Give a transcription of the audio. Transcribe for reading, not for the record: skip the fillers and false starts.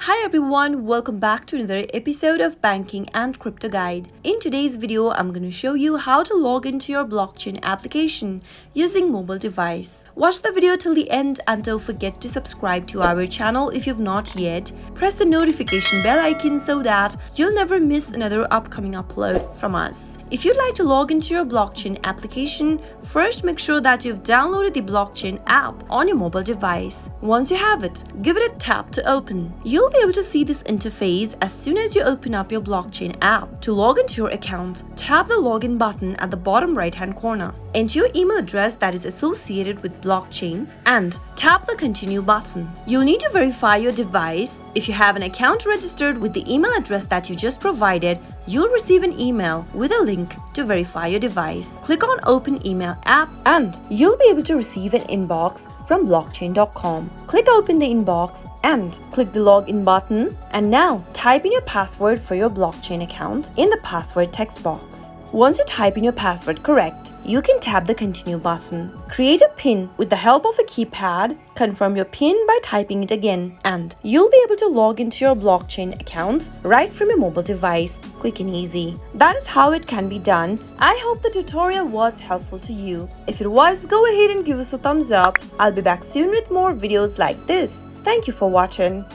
Hi everyone, welcome back to another episode of Banking and Crypto Guide. In today's video, I'm going to show you how to log into your blockchain application using mobile device. Watch the video till the end and don't forget to subscribe to our channel if you've not yet. Press the notification bell icon so that you'll never miss another upcoming upload from us. If you'd like to log into your blockchain application, first make sure that you've downloaded the blockchain app on your mobile device. Once you have it, give it a tap to open. You'll be able to see this interface as soon as you open up your blockchain app. To log into your account, tap the login button at the bottom right hand corner. Enter your email address that is associated with blockchain and tap the continue button. You'll need to verify your device. If you have an account registered with the email address that you just provided, you'll receive an email with a link to verify your device. Click on Open Email App and you'll be able to receive an inbox from blockchain.com. Click open the inbox and click the login button, and now type in your password for your blockchain account in the password text box. Once you type in your password correct, you can tap the continue button. Create a PIN with the help of the keypad, confirm your PIN by typing it again, and you'll be able to log into your blockchain account right from your mobile device, quick and easy. That is how it can be done. I hope the tutorial was helpful to you. If it was, go ahead and give us a thumbs up. I'll be back soon with more videos like this. Thank you for watching.